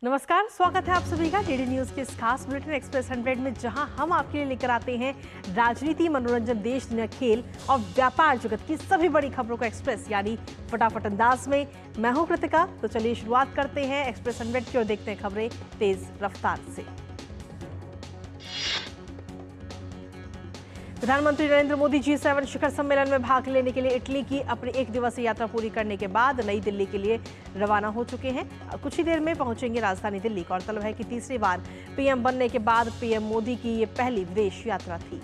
नमस्कार, स्वागत है आप सभी का डीडी न्यूज के इस खास बुलेटिन एक्सप्रेस 100 में, जहां हम आपके लिए लेकर आते हैं राजनीति, मनोरंजन, देश दुनिया, खेल और व्यापार जगत की सभी बड़ी खबरों को एक्सप्रेस यानी फटाफट अंदाज में। मैं हूं कृतिका, तो चलिए शुरुआत करते हैं एक्सप्रेस 100 की और देखते हैं खबरें तेज रफ्तार से। प्रधानमंत्री नरेंद्र मोदी G7 शिखर सम्मेलन में भाग लेने के लिए इटली की अपनी एक दिवसीय यात्रा पूरी करने के बाद नई दिल्ली के लिए रवाना हो चुके हैं। कुछ ही देर में पहुंचेंगे राजधानी दिल्ली। गौरतलब है कि तीसरी बार पीएम बनने के बाद पीएम मोदी की ये पहली विदेश यात्रा थी।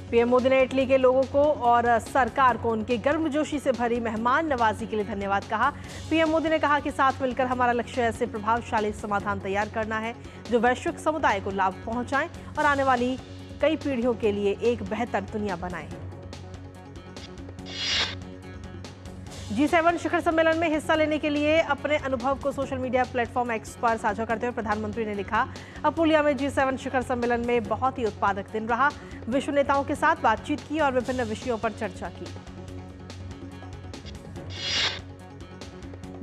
पीएम मोदी ने इटली के लोगों को और सरकार को उनके गर्मजोशी से भरी मेहमान नवाजी के लिए धन्यवाद कहा। पीएम मोदी ने कहा कि साथ मिलकर हमारा लक्ष्य ऐसे प्रभावशाली समाधान तैयार करना है जो वैश्विक समुदाय को लाभ पहुंचाएं और आने वाली कई पीढ़ियों के लिए एक बेहतर दुनिया बनाएं। G7 शिखर सम्मेलन में हिस्सा लेने के लिए अपने अनुभव को सोशल मीडिया प्लेटफॉर्म एक्स पर साझा करते हुए प्रधानमंत्री ने लिखा, अपुलिया में G7 शिखर सम्मेलन में बहुत ही उत्पादक दिन रहा। विश्व नेताओं के साथ बातचीत की और विभिन्न विषयों पर चर्चा की।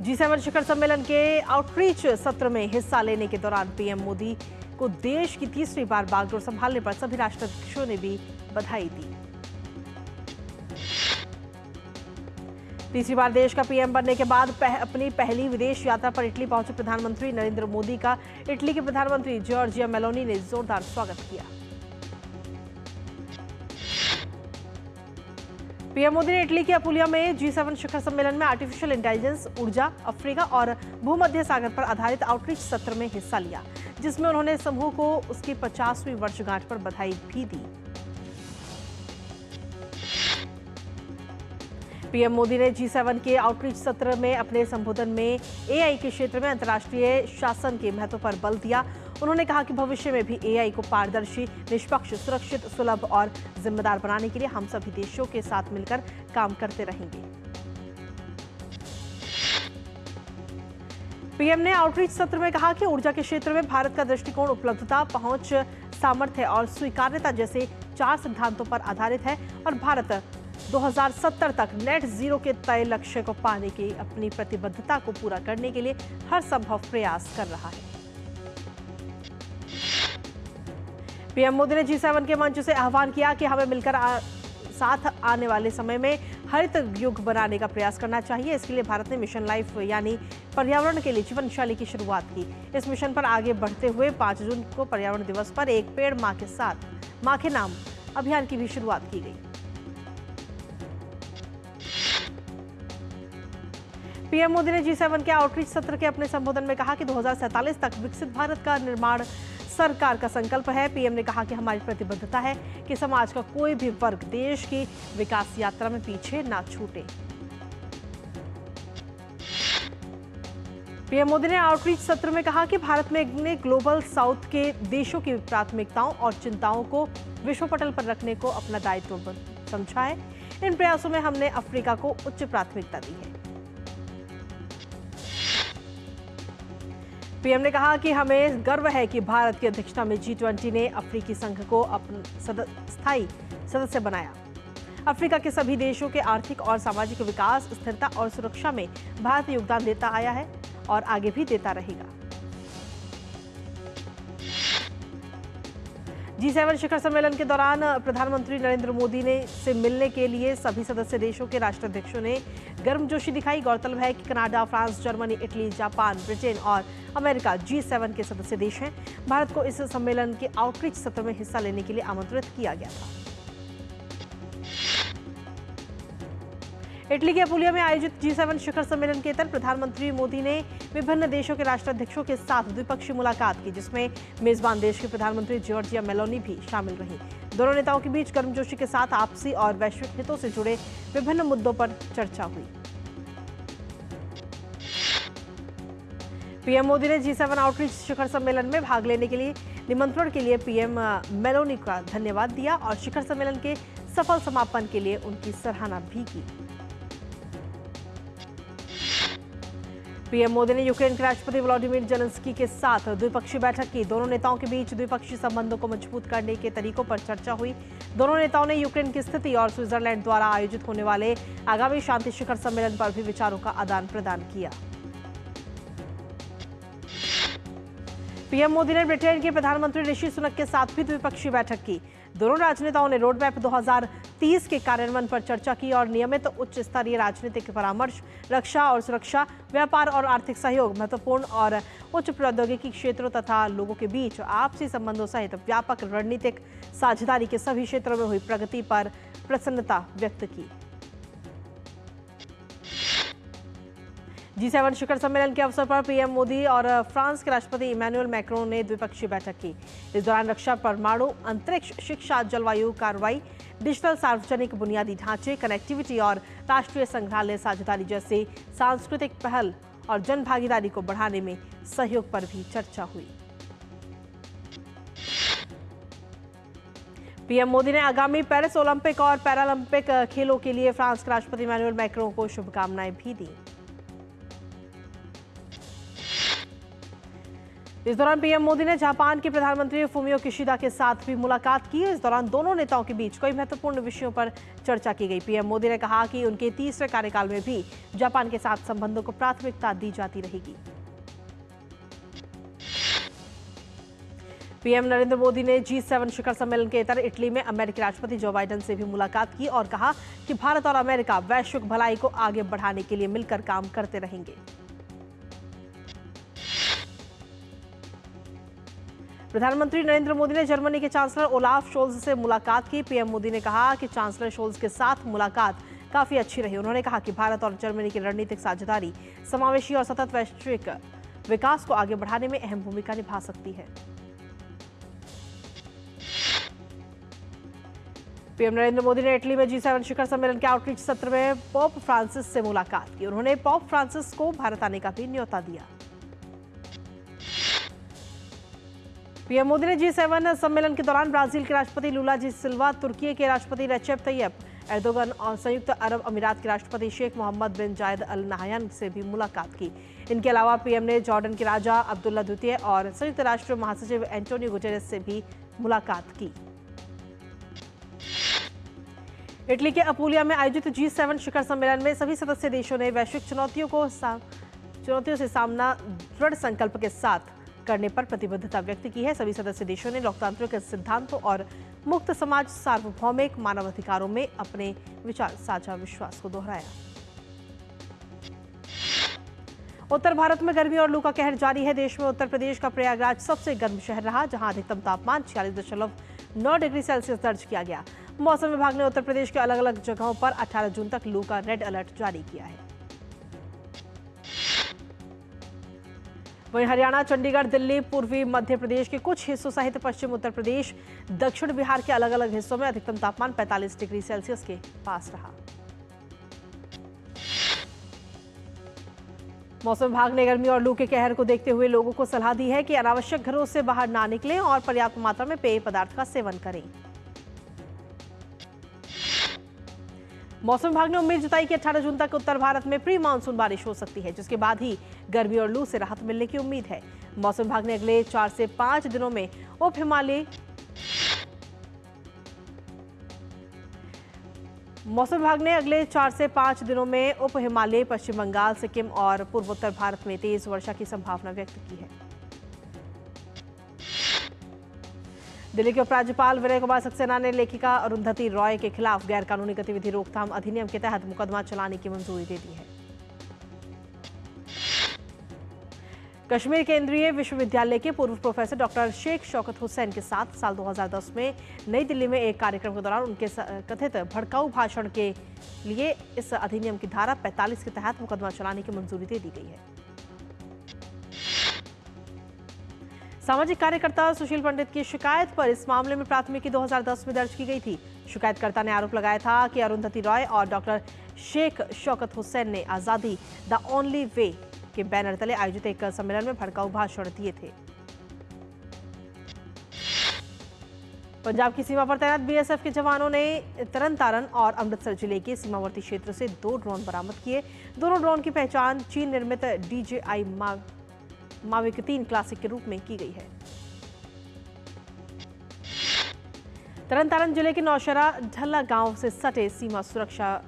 G7 शिखर सम्मेलन के आउटरीच सत्र में हिस्सा लेने के दौरान पीएम मोदी को देश की तीसरी बार बागडोर संभालने पर सभी राष्ट्राध्यक्षों ने भी बधाई दी। तीसरी बार देश का पीएम बनने के बाद अपनी पहली विदेश यात्रा पर इटली पहुंचे प्रधानमंत्री नरेंद्र मोदी का इटली के प्रधानमंत्री जॉर्जिया मेलोनी ने जोरदार स्वागत किया। पीएम मोदी ने इटली की अपुलिया में G7 शिखर सम्मेलन में आर्टिफिशियल इंटेलिजेंस, ऊर्जा, अफ्रीका और भूमध्य सागर पर आधारित आउटरीच सत्र में हिस्सा लिया, जिसमें उन्होंने समूह को उसकी 50वीं वर्षगांठ पर बधाई भी दी। पीएम मोदी ने G7 के आउटरीच सत्र में अपने संबोधन में एआई के क्षेत्र में अंतर्राष्ट्रीय शासन के महत्व पर बल दिया। उन्होंने कहा कि भविष्य में भी एआई को पारदर्शी, निष्पक्ष, सुरक्षित, सुलभ और जिम्मेदार बनाने के लिए हम सभी देशों के साथ मिलकर काम करते रहेंगे। पीएम ने आउटरीच सत्र में कहा कि ऊर्जा के क्षेत्र में भारत का दृष्टिकोण उपलब्धता, पहुंच, सामर्थ्य और स्वीकार्यता जैसे 4 सिद्धांतों पर आधारित है और भारत 2070 तक नेट जीरो के तय लक्ष्य को पाने की अपनी प्रतिबद्धता को पूरा करने के लिए हर संभव प्रयास कर रहा है। पीएम मोदी ने G7 के मंच से आह्वान किया कि हमें मिलकर साथ आने वाले समय में हरित युग बनाने का प्रयास करना चाहिए। इसके लिए भारत ने मिशन लाइफ यानी पर्यावरण के लिए जीवन शैली की शुरुआत की। इस मिशन पर आगे बढ़ते हुए 5 जून को पर्यावरण दिवस पर एक पेड़ मां के साथ मां के नाम अभियान की भी शुरुआत की गई। पीएम मोदी ने G7 के आउटरीच सत्र के अपने संबोधन में कहा कि 2047 तक विकसित भारत का निर्माण सरकार का संकल्प है। पीएम ने कहा कि हमारी प्रतिबद्धता है कि समाज का कोई भी वर्ग देश की विकास यात्रा में पीछे ना छूटे। पीएम मोदी ने आउटरीच सत्र में कहा कि भारत में ने ग्लोबल साउथ के देशों की प्राथमिकताओं और चिंताओं को विश्व पटल पर रखने को अपना दायित्व समझा है। इन प्रयासों में हमने अफ्रीका को उच्च प्राथमिकता दी है। पीएम ने कहा कि हमें गर्व है कि भारत की अध्यक्षता में G20 ने अफ्रीकी संघ को अपना स्थायी सदस्य बनाया। अफ्रीका के सभी देशों के आर्थिक और सामाजिक विकास, स्थिरता और सुरक्षा में भारत योगदान देता आया है और आगे भी देता रहेगा। G7 शिखर सम्मेलन के दौरान प्रधानमंत्री नरेंद्र मोदी से मिलने के लिए सभी सदस्य देशों के राष्ट्राध्यक्षों ने गर्मजोशी दिखाई। गौरतलब है कि Canada, France, Germany, Italy, Japan, Britain और अमेरिका G7 के सदस्य देश हैं। भारत को इस सम्मेलन के आउटरीच सत्र में हिस्सा लेने के लिए आमंत्रित किया गया था। इटली के अपुलिया में आयोजित G7 शिखर सम्मेलन के तहत प्रधानमंत्री मोदी ने विभिन्न देशों के राष्ट्राध्यक्षों के साथ द्विपक्षीय मुलाकात की, जिसमें मेजबान देश के प्रधानमंत्री जॉर्जिया मेलोनी भी शामिल रही। दोनों नेताओं के बीच गर्मजोशी के साथ आपसी और वैश्विक हितों से जुड़े विभिन्न मुद्दों पर चर्चा हुई। पीएम मोदी ने G7 आउटरीच शिखर सम्मेलन में भाग लेने के लिए निमंत्रण के लिए पीएम मेलोनी का धन्यवाद दिया और शिखर सम्मेलन के सफल समापन के लिए उनकी सराहना भी की। पीएम मोदी ने यूक्रेन के राष्ट्रपति व्लादिमीर जेलेंस्की के साथ द्विपक्षीय बैठक की। दोनों नेताओं के बीच द्विपक्षीय संबंधों को मजबूत करने के तरीकों पर चर्चा हुई। दोनों नेताओं ने यूक्रेन की स्थिति और स्विट्जरलैंड द्वारा आयोजित होने वाले आगामी शांति शिखर सम्मेलन पर भी विचारों का आदान प्रदान किया। पीएम मोदी ने ब्रिटेन के प्रधानमंत्री ऋषि सुनक के साथ भी द्विपक्षीय बैठक की। दोनों राजनेताओं ने रोड मैप 2030 के कार्यान्वयन पर चर्चा की और नियमित उच्च स्तरीय राजनीतिक परामर्श, रक्षा और सुरक्षा, व्यापार और आर्थिक सहयोग, महत्वपूर्ण और उच्च प्रौद्योगिकी क्षेत्रों तथा लोगों के बीच आपसी संबंधों सहित व्यापक रणनीतिक साझेदारी के सभी क्षेत्रों में हुई प्रगति पर प्रसन्नता व्यक्त की। G7 शिखर सम्मेलन के अवसर पर पीएम मोदी और फ्रांस के राष्ट्रपति इमैनुअल मैक्रोन ने द्विपक्षीय बैठक की। इस दौरान रक्षा, परमाणु, अंतरिक्ष, शिक्षा, जलवायु कार्रवाई, डिजिटल सार्वजनिक बुनियादी ढांचे, कनेक्टिविटी और राष्ट्रीय संग्रहालय साझेदारी जैसी सांस्कृतिक पहल और जन भागीदारी को बढ़ाने में सहयोग पर भी चर्चा हुई। पीएम मोदी ने आगामी पेरिस ओलंपिक और पैरालंपिक खेलों के लिए फ्रांस के राष्ट्रपति इमैनुअल मैक्रोन को शुभकामनाएं भी दी। इस दौरान पीएम मोदी ने जापान के प्रधानमंत्री फुमियो किशिदा के साथ भी मुलाकात की। इस दौरान दोनों नेताओं के बीच कई महत्वपूर्ण विषयों पर चर्चा की गई। पीएम मोदी ने कहा कि उनके तीसरे कार्यकाल में भी जापान के साथ संबंधों को प्राथमिकता दी जाती रहेगी। पीएम नरेंद्र मोदी ने G7 शिखर सम्मेलन के इतर इटली में अमेरिकी राष्ट्रपति जो बाइडेन से भी मुलाकात की और कहा कि भारत और अमेरिका वैश्विक भलाई को आगे बढ़ाने के लिए मिलकर काम करते रहेंगे। प्रधानमंत्री नरेंद्र मोदी ने जर्मनी के चांसलर ओलाफ शोल्ज से मुलाकात की। पीएम मोदी ने कहा कि चांसलर शोल्ज के साथ मुलाकात काफी अच्छी रही। उन्होंने कहा कि भारत और जर्मनी की रणनीतिक साझेदारी समावेशी और सतत वैश्विक विकास को आगे बढ़ाने में अहम भूमिका निभा सकती है। पीएम नरेंद्र मोदी ने इटली में G7 शिखर सम्मेलन के आउटरीच सत्र में पोप फ्रांसिस से मुलाकात की। उन्होंने पोप फ्रांसिस को भारत आने का भी न्योता दिया। पीएम मोदी ने G7 सम्मेलन के दौरान ब्राजील के राष्ट्रपति लुला डी सिल्वा, तुर्की के राष्ट्रपति रेसेप तैयप एर्दोगन और संयुक्त अरब अमीरात के राष्ट्रपति शेख मोहम्मद बिन जायद अल नाहयान से भी मुलाकात की। इनके अलावा पीएम ने जॉर्डन के राजा अब्दुल्ला द्वितीय और संयुक्त राष्ट्र महासचिव एंटोनियो गुटेरेस से भी मुलाकात की। इटली के अपूलिया में आयोजित G7 शिखर सम्मेलन में सभी सदस्य देशों ने वैश्विक चुनौतियों से सामना दृढ़ संकल्प के साथ करने पर प्रतिबद्धता व्यक्त की है। सभी सदस्य देशों ने लोकतांत्रिक सिद्धांतों और मुक्त समाज, सार्वभौमिक मानवाधिकारों में अपने विचार साझा विश्वास को दोहराया। उत्तर भारत में गर्मी और लू का कहर जारी है। देश में उत्तर प्रदेश का प्रयागराज सबसे गर्म शहर रहा, जहां अधिकतम तापमान 46.9 डिग्री सेल्सियस दर्ज किया गया। मौसम विभाग ने उत्तर प्रदेश के अलग अलग जगहों पर 18 जून तक लू का रेड अलर्ट जारी किया है। वहीं हरियाणा, चंडीगढ़, दिल्ली, पूर्वी मध्य प्रदेश के कुछ हिस्सों सहित पश्चिम उत्तर प्रदेश, दक्षिण बिहार के अलग अलग हिस्सों में अधिकतम तापमान 45 डिग्री सेल्सियस के पास रहा। मौसम विभाग ने गर्मी और लू के कहर को देखते हुए लोगों को सलाह दी है कि अनावश्यक घरों से बाहर ना निकलें और पर्याप्त मात्रा में पेय पदार्थ का सेवन करें। मौसम विभाग ने उम्मीद जताई कि 18 जून तक उत्तर भारत में प्री मानसून बारिश हो सकती है, जिसके बाद ही गर्मी और लू से राहत मिलने की उम्मीद है। मौसम विभाग ने अगले 4 से 5 दिनों में उप हिमालय, पश्चिम बंगाल, सिक्किम और पूर्वोत्तर भारत में तेज वर्षा की संभावना व्यक्त की है। दिल्ली के उपराज्यपाल विनय कुमार सक्सेना ने लेखिका अरुंधति रॉय के खिलाफ गैरकानूनी गतिविधि रोकथाम अधिनियम के तहत मुकदमा चलाने की मंजूरी दे दी है। कश्मीर केंद्रीय विश्वविद्यालय के पूर्व प्रोफेसर डॉक्टर शेख शौकत हुसैन के साथ साल 2010 में नई दिल्ली में एक कार्यक्रम के दौरान उनके कथित भड़काऊ भाषण के लिए इस अधिनियम की धारा 45 के तहत मुकदमा चलाने की मंजूरी दे दी गई है। सामाजिक कार्यकर्ता सुशील पंडित की शिकायत पर इस मामले में प्राथमिकी 2010 में दर्ज की गई थी। शिकायतकर्ता ने आरोप लगाया था कि अरुंधति रॉय और डॉक्टर शेख शौकत हुसैन ने आजादी द ओनली वे के बैनर तले आयोजित एक सम्मेलन में भड़काऊ भाषण दिए थे। पंजाब की सीमा पर तैनात बीएसएफ के जवानों ने तरन और अमृतसर जिले के सीमावर्ती क्षेत्र से 2 ड्रोन बरामद किए। दोनों ड्रोन की पहचान चीन निर्मित DJI माविक 3 क्लासिक के रूप में की गई है। तरन जिले के नौशहरा ढल्ला गांव से सटे सीमा सुरक्षा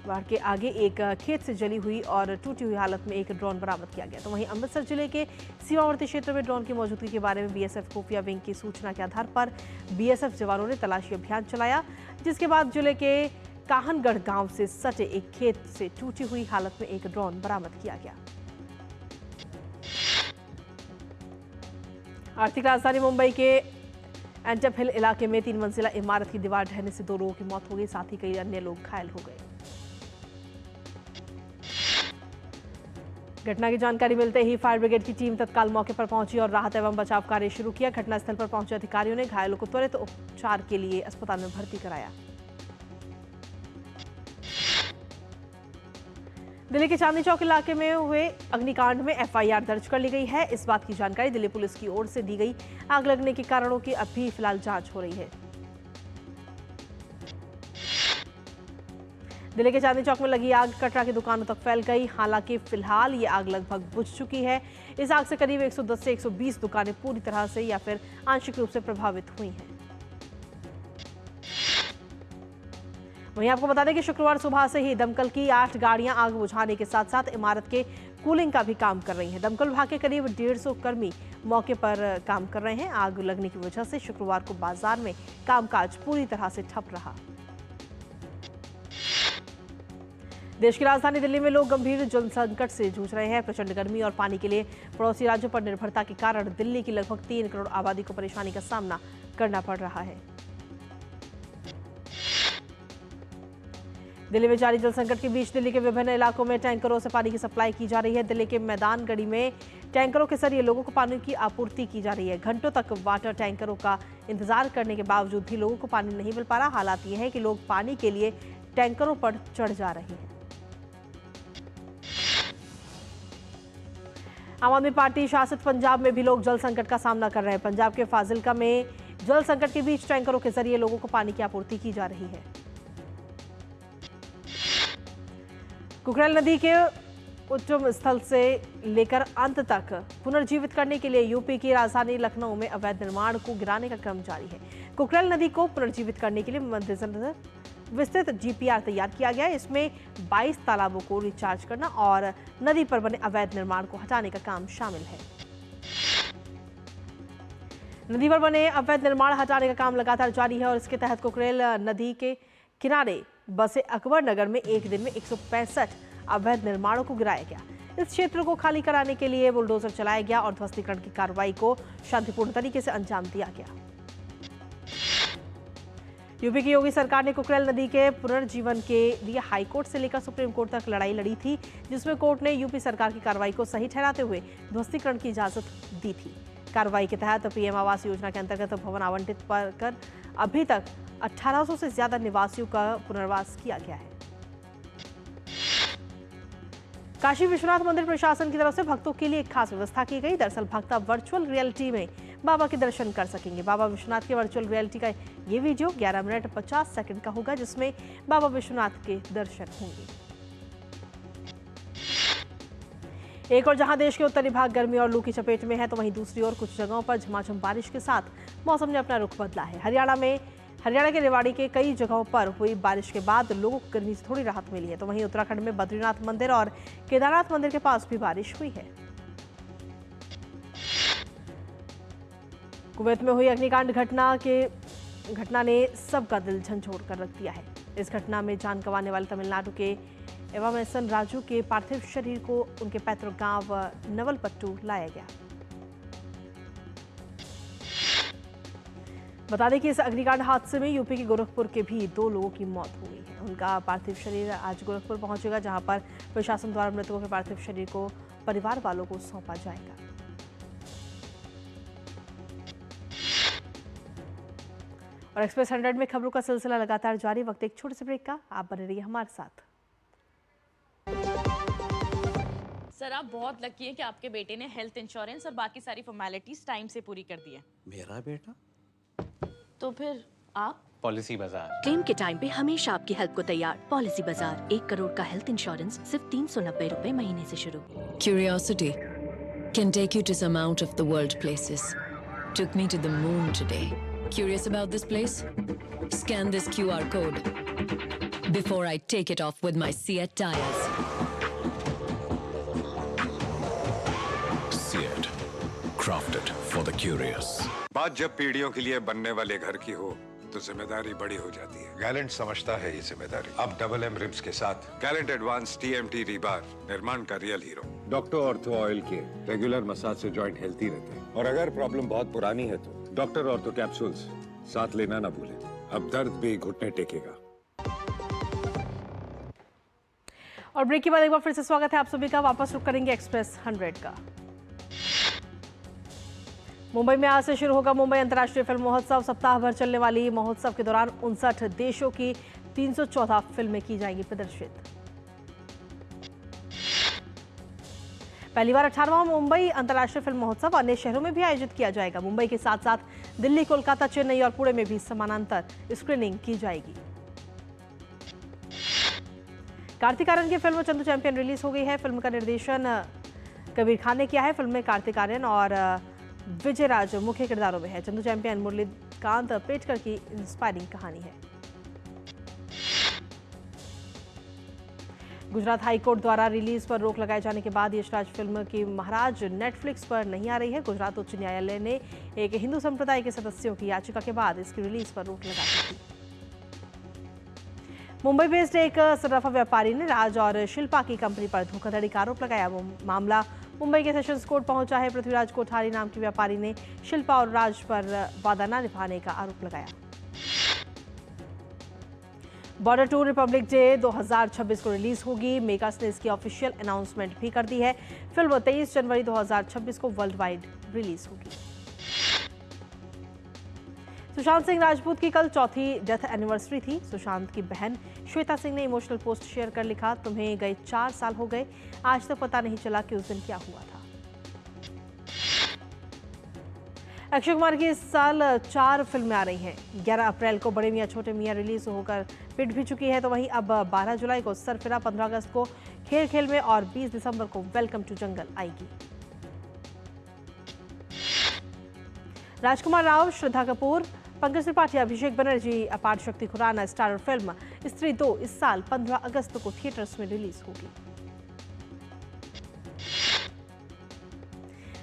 वार्ड के आगे एक खेत से जली हुई और टूटी हुई हालत में एक ड्रोन बरामद किया गया। तो वहीं अमृतसर जिले के सीमावर्ती क्षेत्र में ड्रोन की मौजूदगी के बारे में बीएसएफ खुफिया विंग की सूचना के आधार पर बीएसएफ जवानों ने तलाशी अभियान चलाया, जिसके बाद जिले के काहनगढ़ गांव से सटे एक खेत से टूटी हुई हालत में एक ड्रोन बरामद किया गया। आर्थिक राजधानी मुंबई के एंटप हिल इलाके में 3 मंजिला इमारत की दीवार ढहने से 2 लोगों की मौत हो गई, साथ ही कई अन्य लोग घायल हो गए। घटना की जानकारी मिलते ही फायर ब्रिगेड की टीम तत्काल मौके पर पहुंची और राहत एवं बचाव कार्य शुरू किया। घटनास्थल पर पहुंचे अधिकारियों ने घायलों को त्वरित उपचार के लिए अस्पताल में भर्ती कराया। दिल्ली के चांदनी चौक इलाके में हुए अग्निकांड में FIR दर्ज कर ली गई है। इस बात की जानकारी दिल्ली पुलिस की ओर से दी गई। आग लगने के कारणों की अब भी फिलहाल जांच हो रही है। दिल्ली के चांदनी चौक में लगी आग कटरा की दुकानों तक फैल गई। हालांकि फिलहाल ये आग लगभग बुझ चुकी है। इस आग से करीब 110 से 120 दुकानें पूरी तरह से या फिर आंशिक रूप से प्रभावित हुई हैं। वहीं आपको बता दें कि शुक्रवार सुबह से ही दमकल की 8 गाड़ियां आग बुझाने के साथ साथ इमारत के कूलिंग का भी काम कर रही हैं। दमकल विभाग के करीब 150 कर्मी मौके पर काम कर रहे हैं। आग लगने की वजह से शुक्रवार को बाजार में कामकाज पूरी तरह से ठप रहा। देश की राजधानी दिल्ली में लोग गंभीर जल संकट से जूझ रहे हैं। प्रचंड गर्मी और पानी के लिए पड़ोसी राज्यों पर निर्भरता के कारण दिल्ली की लगभग 3 करोड़ आबादी को परेशानी का सामना करना पड़ रहा है। दिल्ली में जारी जल संकट के बीच दिल्ली के विभिन्न इलाकों में टैंकरों से पानी की सप्लाई की जा रही है। दिल्ली के मैदान गढ़ी में टैंकरों के जरिए लोगों को पानी की आपूर्ति की जा रही है। घंटों तक वाटर टैंकरों का इंतजार करने के बावजूद भी लोगों को पानी नहीं मिल पा रहा। हालात ये है कि लोग पानी के लिए टैंकरों पर चढ़ जा रहे हैं। आम आदमी पार्टी शासित पंजाब में भी लोग जल संकट का सामना कर रहे हैं। पंजाब के फाजिल्का में जल संकट के बीच टैंकरों के जरिए लोगों को पानी की आपूर्ति की जा रही है। कुकरेल नदी के उच्चतम स्थल से लेकर अंत तक पुनर्जीवित करने के लिए यूपी की राजधानी लखनऊ में अवैध निर्माण को गिराने का क्रम जारी है। कुकरेल नदी को पुनर्जीवित करने के लिए मध्यप्रदेश विस्तृत GPR तैयार किया गया है। इसमें 22 तालाबों को रिचार्ज करना और नदी पर बने अवैध निर्माण को हटाने का काम शामिल है। नदी पर बने अवैध निर्माण हटाने का काम लगातार जारी है और इसके तहत कुकरेल नदी के किनारे बसे अकबर नगर में एक दिन में 165 अवैध निर्माणों को गिराया गया। इस क्षेत्र को खाली कराने के लिए बुलडोजर चलाया गया और ध्वस्तीकरण की कार्रवाई को शांतिपूर्ण तरीके से अंजाम दिया गया। यूपी की योगी सरकार ने कुकरेल नदी के पुनर्जीवन के लिए हाईकोर्ट से लेकर सुप्रीम कोर्ट तक लड़ाई लड़ी थी, जिसमें कोर्ट ने यूपी सरकार की कार्रवाई को सही ठहराते हुए ध्वस्तीकरण की इजाजत दी थी। कार्रवाई के तहत PM आवास योजना के अंतर्गत भवन आवंटित कर अभी तक 1800 से ज्यादा निवासियों का पुनर्वास किया गया है। काशी विश्वनाथ मंदिर प्रशासन की तरफ से भक्तों के लिए एक खास व्यवस्था की गई। दरअसल भक्त अब वर्चुअल रियलिटी में बाबा के दर्शन कर सकेंगे। बाबा विश्वनाथ के वर्चुअल रियलिटी का ये वीडियो 11 मिनट 50 सेकंड का होगा, जिसमें बाबा विश्वनाथ के दर्शन होंगे। एक और जहां देश के उत्तरी भाग गर्मी और लू की चपेट में है, तो वहीं दूसरी ओर कुछ जगहों पर झमाझम बारिश के साथ मौसम ने अपना रुख बदला है। हरियाणा के रेवाड़ी के कई जगहों पर हुई बारिश के बाद लोगों को गर्मी से थोड़ी राहत मिली है। तो वहीं उत्तराखंड में बद्रीनाथ मंदिर और केदारनाथ मंदिर के पास भी बारिश हुई है। कुवैत में हुई अग्निकांड घटना ने सबका दिल झंझोड़ कर रख दिया है। इस घटना में जान गंवाने वाले तमिलनाडु के एवामेसन राजू के पार्थिव शरीर को उनके पैतृक गांव नवलपट्टू लाया गया। बता दें कि इस अग्निकांड हादसे में यूपी के गोरखपुर के भी 2 लोगों की मौत हो गई है। उनका पार्थिव शरीर आज गोरखपुर पहुंचेगा, जहां पर प्रशासन द्वारा मृतकों के पार्थिव शरीर को परिवार वालों को सौंपा जाएगा। और एक्सप्रेस 100 में खबरों का सिलसिला लगातार जारी। वक्त एक छोटे से ब्रेक का, आप बने रहिए हमारे साथ। सर, आप बहुत लकी हैं कि आपके बेटे ने हेल्थ इंश्योरेंस और बाकी सारी फॉर्मेलिटीज टाइम से पूरी कर दी है। मेरा बेटा? तो फिर आप? पॉलिसी बाजार। क्लेम के टाइम पे हमेशा आपकी हेल्प को तैयार। पॉलिसी बाजार, 1 करोड़ का हेल्थ इंश्योरेंस सिर्फ 390 रुपए महीने से शुरू। Curiosity can take you to some out of the world places. Took me to the moon today. Curious about this place? Scan this QR code before I take it off with my Seat tires. Seat, crafted for the curious. बात जब पीढ़ियों के लिए बनने वाले घर की हो तो जिम्मेदारी बड़ी हो जाती है। गैलेंट समझता है ये जिम्मेदारी। अब डबल एम रिम्स के साथ गैलेंट एडवांस TMT रीबार, निर्माण का real hero. Doctor ortho oil के रेगुलर मसाज से जॉइंट हेल्थी रहते हैं, और अगर प्रॉब्लम बहुत पुरानी है तो डॉक्टर ऑर्थो कैप्सूल्स साथ लेना ना भूलें। अब दर्द भी घुटने टेकेगा। और ब्रेक के बाद एक बार फिर से स्वागत है आप सभी का। वापस रुक करेंगे एक्सप्रेस 100 का। मुंबई में आज से शुरू होगा मुंबई अंतर्राष्ट्रीय फिल्म महोत्सव। सप्ताह भर चलने वाली महोत्सव के दौरान 59 देशों की 314 फिल्में की जाएंगी प्रदर्शित। पहली बार 18वां मुंबई अंतर्राष्ट्रीय फिल्म महोत्सव अन्य शहरों में भी आयोजित किया जाएगा। मुंबई के साथ साथ दिल्ली, कोलकाता, चेन्नई और पुणे में भी समानांतर स्क्रीनिंग की जाएगी। कार्तिक आर्यन की फिल्म चंदू चैंपियन रिलीज हो गई है। फिल्म का निर्देशन कबीर खान ने किया है। फिल्म में कार्तिक आर्यन और विजय राज मुख्य किरदारों में है। चंदू चैंपियन मुरलीकांत पेटकर की इंस्पायरिंग कहानी है। गुजरात हाईकोर्ट द्वारा रिलीज पर रोक लगाए जाने के बाद यशराज फिल्म की महाराज नेटफ्लिक्स पर नहीं आ रही है। गुजरात उच्च न्यायालय ने एक हिंदू संप्रदाय के सदस्यों की याचिका के बाद इसकी रिलीज पर रोक लगा दी थी। मुंबई बेस्ड एक सर्राफा व्यापारी ने राज और शिल्पा की कंपनी पर धोखाधड़ी का आरोप लगाया। मामला मुंबई के सेशंस कोर्ट पहुंचा है। पृथ्वीराज कोठारी नाम के व्यापारी ने शिल्पा और राज पर वादा न निभाने का आरोप लगाया। बॉर्डर टू रिपब्लिक डे 2026 को रिलीज होगी। मेकर्स ने इसकी ऑफिशियल अनाउंसमेंट भी कर दी है। फिल्म 23 जनवरी 2026 को वर्ल्ड वाइड रिलीज होगी। सुशांत सिंह राजपूत की कल चौथी डेथ एनिवर्सरी थी। सुशांत की बहन श्वेता सिंह ने इमोशनल पोस्ट शेयर कर लिखा, तुम्हें गए 4 साल हो गए, आज तक पता नहीं चला कि उस दिन क्या हुआ था। अक्षय कुमार की इस साल 4 फिल्में आ रही हैं। 11 अप्रैल को बड़े मियां छोटे मियां रिलीज होकर पिट भी चुकी है, तो वहीं अब 12 जुलाई को सरफिरा, 15 अगस्त को खेल खेल में और 20 दिसंबर को वेलकम टू जंगल आएगी। राजकुमार राव, श्रद्धा कपूर, पंकज त्रिपाठी, अभिषेक बनर्जी, अपार शक्ति खुराना स्टारर फिल्म स्त्री 2 इस साल 15 अगस्त को थिएटर्स में रिलीज होगी।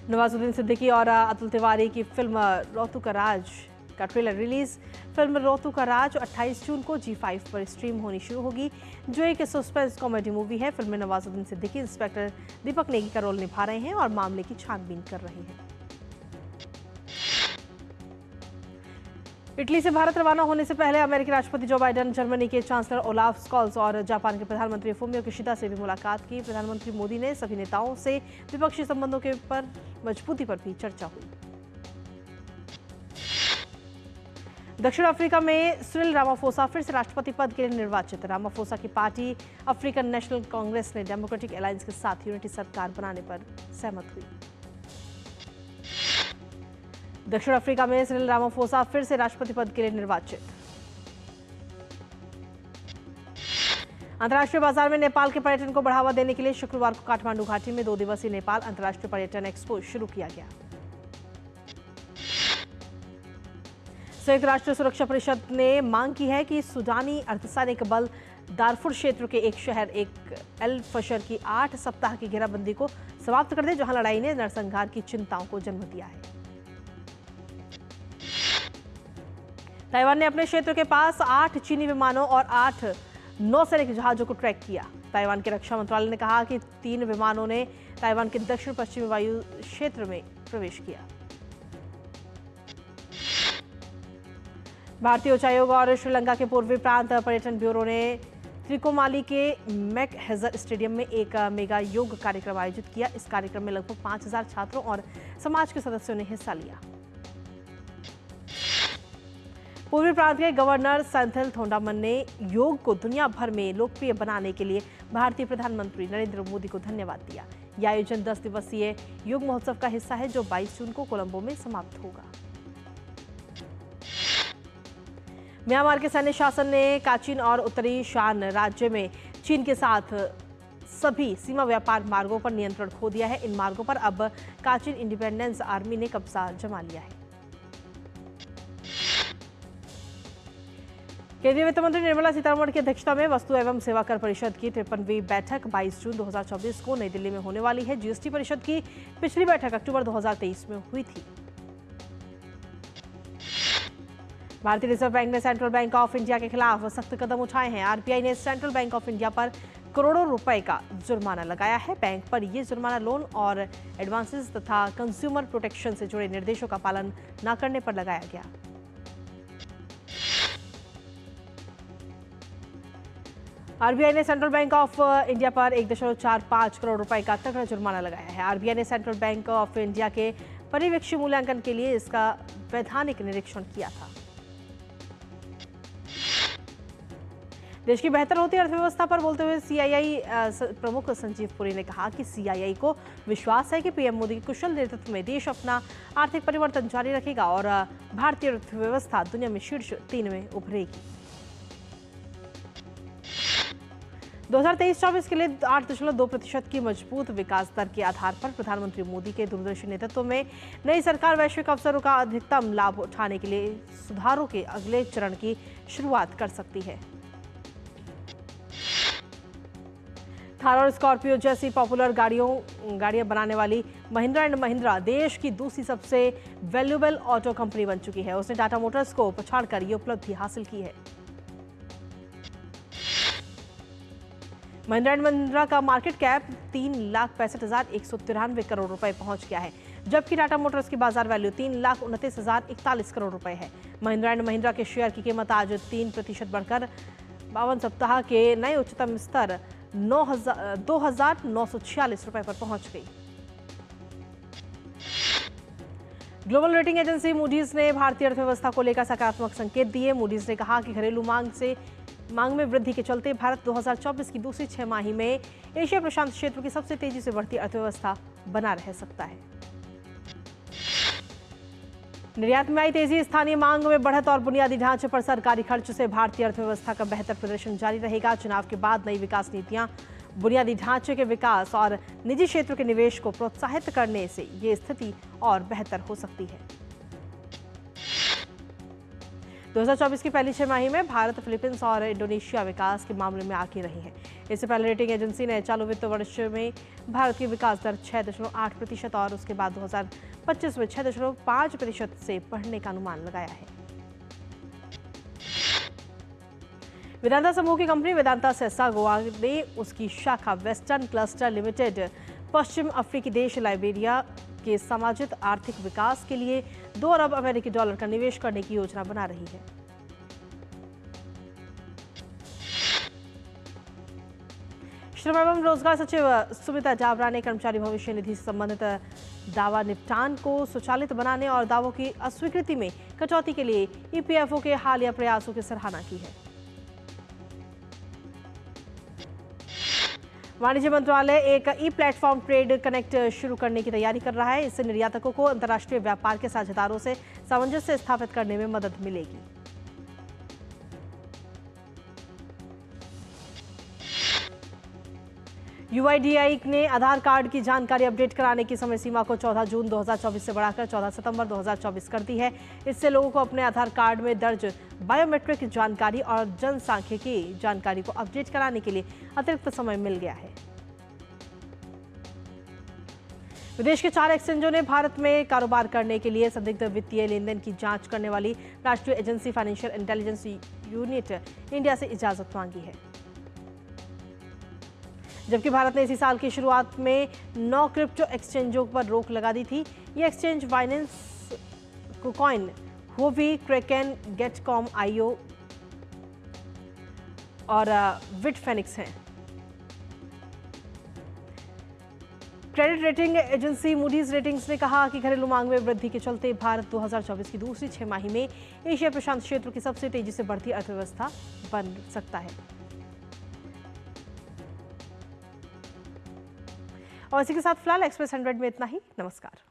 नवाजुद्दीन सिद्दीकी और अतुल तिवारी की फिल्म रोतू का राज का ट्रेलर रिलीज। फिल्म रोतू का राज 28 जून को G5 पर स्ट्रीम होनी शुरू होगी, जो एक सस्पेंस कॉमेडी मूवी है। फिल्म में नवाजुद्दीन सिद्दीकी इंस्पेक्टर दीपक नेगी का रोल निभा रहे हैं और मामले की छानबीन कर रहे हैं। इटली से भारत रवाना होने से पहले अमेरिकी राष्ट्रपति जो बाइडेन जर्मनी के चांसलर ओलाफ स्कॉल्स और जापान के प्रधानमंत्री फुमियो किशिदा से भी मुलाकात की। प्रधानमंत्री मोदी ने सभी नेताओं से द्विपक्षीय संबंधों के पर मजबूती पर भी चर्चा हुई। दक्षिण अफ्रीका में सिरिल रामाफोसा फिर से राष्ट्रपति पद के लिए निर्वाचित। रामाफोसा की पार्टी अफ्रीकन नेशनल कांग्रेस ने डेमोक्रेटिक अलायंस के साथ यूनिटी सरकार बनाने पर सहमत हुई। दक्षिण अफ्रीका में सिरिल रामाफोसा फिर से राष्ट्रपति पद के लिए निर्वाचित। अंतर्राष्ट्रीय बाजार में नेपाल के पर्यटन को बढ़ावा देने के लिए शुक्रवार को काठमांडू घाटी में 2 दिवसीय नेपाल अंतर्राष्ट्रीय पर्यटन एक्सपो शुरू किया गया। संयुक्त राष्ट्र सुरक्षा परिषद ने मांग की है कि सूडानी अर्धसैनिक बल दारफुर क्षेत्र के एक शहर एल फशर की 8 सप्ताह की घेराबंदी को समाप्त कर दे, जहां लड़ाई ने नरसंहार की चिंताओं को जन्म दिया है। ताइवान ने अपने क्षेत्र के पास 8 चीनी विमानों और 8 नौसैनिक जहाजों को ट्रैक किया। ताइवान के रक्षा मंत्रालय ने कहा कि 3 विमानों ने ताइवान के दक्षिण पश्चिमी वायु क्षेत्र में प्रवेश किया। भारतीय उच्चायोग और श्रीलंका के पूर्वी प्रांत पर्यटन ब्यूरो ने त्रिकोमाली के मैक हेजर स्टेडियम में एक मेगा योग कार्यक्रम आयोजित किया। इस कार्यक्रम में लगभग 5000 छात्रों और समाज के सदस्यों ने हिस्सा लिया। पूर्वी प्रांत के गवर्नर सेंथिल थोंडामन ने योग को दुनिया भर में लोकप्रिय बनाने के लिए भारतीय प्रधानमंत्री नरेंद्र मोदी को धन्यवाद दिया। यह आयोजन 10 दिवसीय योग महोत्सव का हिस्सा है, जो 22 जून को कोलंबो में समाप्त होगा। म्यांमार के सैन्य शासन ने काचिन और उत्तरी शान राज्य में चीन के साथ सभी सीमा व्यापार मार्गों पर नियंत्रण खो दिया है। इन मार्गों पर अब काचिन इंडिपेंडेंस आर्मी ने कब्जा जमा लिया है। केंद्रीय वित्त मंत्री निर्मला सीतारमण की अध्यक्षता में वस्तु एवं सेवा कर परिषद की 53वीं बैठक 22 जून 2024 को नई दिल्ली में होने वाली है। जीएसटी परिषद की पिछली बैठक अक्टूबर 2023 में हुई थी। भारतीय रिजर्व बैंक ने सेंट्रल बैंक ऑफ इंडिया के खिलाफ सख्त कदम उठाए हैं। आरबीआई ने सेंट्रल बैंक ऑफ इंडिया पर करोड़ों रुपए का जुर्माना लगाया है। बैंक पर यह जुर्माना लोन और एडवांसेस तथा कंज्यूमर प्रोटेक्शन से जुड़े निर्देशों का पालन न करने पर लगाया गया। आरबीआई ने सेंट्रल बैंक ऑफ इंडिया पर 1.45 करोड़ रुपए का तगड़ा जुर्माना लगाया है। आरबीआई ने सेंट्रल बैंक ऑफ इंडिया के पर्यवेक्षी मूल्यांकन के लिए इसका वैधानिक निरीक्षण किया था। देश की बेहतर होती अर्थव्यवस्था पर बोलते हुए सीआईआई प्रमुख संजीव पुरी ने कहा कि सीआईआई को विश्वास है कि पीएम मोदी के कुशल नेतृत्व में देश अपना आर्थिक परिवर्तन जारी रखेगा और भारतीय अर्थव्यवस्था दुनिया में शीर्ष 3 में उभरेगी। 2023-24 के लिए 8.2% की मजबूत विकास दर के आधार पर प्रधानमंत्री मोदी के दूरदर्शी नेतृत्व में नई सरकार वैश्विक अवसरों का अधिकतम लाभ उठाने के लिए सुधारों के अगले चरण की शुरुआत कर सकती है। थार और स्कॉर्पियो जैसी पॉपुलर गाड़ियां बनाने वाली महिंद्रा एंड महिंद्रा देश की दूसरी सबसे वैल्यूएबल ऑटो कंपनी बन चुकी है। उसने टाटा मोटर्स को पछाड़कर ये उपलब्धि हासिल की है। महिंद्रा एंड महिंद्रा का मार्केट कैप 3,65,193 करोड़ रुपए पहुंच गया है, जबकि टाटा मोटर्स की बाजार वैल्यू 3,29,041 करोड़ रुपए है। महिंद्रा एंड महिंद्रा के शेयर की कीमत आज 3% बढ़कर 52 सप्ताह के नए उच्चतम स्तर 2,946 रुपए पर पहुंच गई। ग्लोबल रेटिंग एजेंसी मूडीज ने भारतीय अर्थव्यवस्था को लेकर सकारात्मक संकेत दिए। मूडीज ने कहा कि घरेलू मांग में वृद्धि के चलते भारत 2024 की दूसरी 6 माही में एशिया प्रशांत क्षेत्र की सबसे तेजी से बढ़ती अर्थव्यवस्था बना रह सकता है। निर्यात में आई तेजी, स्थानीय मांग में बढ़त और बुनियादी ढांचे पर सरकारी खर्च से भारतीय अर्थव्यवस्था का बेहतर प्रदर्शन जारी रहेगा। चुनाव के बाद नई विकास नीतियां बुनियादी ढांचे के विकास और निजी क्षेत्र के निवेश को प्रोत्साहित करने से ये स्थिति और बेहतर हो सकती है। 2024 की पहली 6 माही में भारत, फिलीपींस और इंडोनेशिया विकास के मामले में आगे रही है। इससे पहले रेटिंग एजेंसी ने चालू वित्त वर्ष में भारत की विकास दर 6.8% और उसके बाद 2025 में 6.5% से बढ़ने का अनुमान लगाया है। वेदांता समूह की कंपनी वेदांता सेसा गोवा ने उसकी शाखा वेस्टर्न क्लस्टर लिमिटेड पश्चिम अफ्रीकी देश लाइबेरिया के समाजित आर्थिक विकास के लिए $2 अरब का निवेश करने की योजना बना रही है। श्रम एवं रोजगार सचिव सुमिता जावरा ने कर्मचारी भविष्य निधि से संबंधित दावा निपटान को स्वचालित बनाने और दावों की अस्वीकृति में कटौती के लिए ईपीएफओ के हालिया प्रयासों की सराहना की है। वाणिज्य मंत्रालय एक ई प्लेटफॉर्म ट्रेड कनेक्ट शुरू करने की तैयारी कर रहा है। इससे निर्यातकों को अंतर्राष्ट्रीय व्यापार के साझेदारों से सामंजस्य स्थापित करने में मदद मिलेगी। यूआईडीआई ने आधार कार्ड की जानकारी अपडेट कराने की समय सीमा को 14 जून 2024 से बढ़ाकर 14 सितंबर 2024 कर दी है। इससे लोगों को अपने आधार कार्ड में दर्ज बायोमेट्रिक जानकारी और जनसांख्यिकी जानकारी को अपडेट कराने के लिए अतिरिक्त समय मिल गया है। विदेश के 4 एक्सचेंजों ने भारत में कारोबार करने के लिए संदिग्ध वित्तीय लेनदेन की जांच करने वाली राष्ट्रीय agency financial intelligence unit India से इजाजत मांगी है, जबकि भारत ने इसी साल की शुरुआत में 9 क्रिप्टो एक्सचेंजों पर रोक लगा दी थी। ये exchange Binance, KuCoin, Huobi, Kraken, gate com IO और बिटफेनिक्स हैं। Credit rating agency Moody's ratings ने कहा कि घरेलू मांग में वृद्धि के चलते भारत 2024 की दूसरी 6 माही में एशिया प्रशांत क्षेत्र की सबसे तेजी से बढ़ती अर्थव्यवस्था बन सकता है। और इसी के साथ फिलहाल एक्सप्रेस 100 में इतना ही। नमस्कार।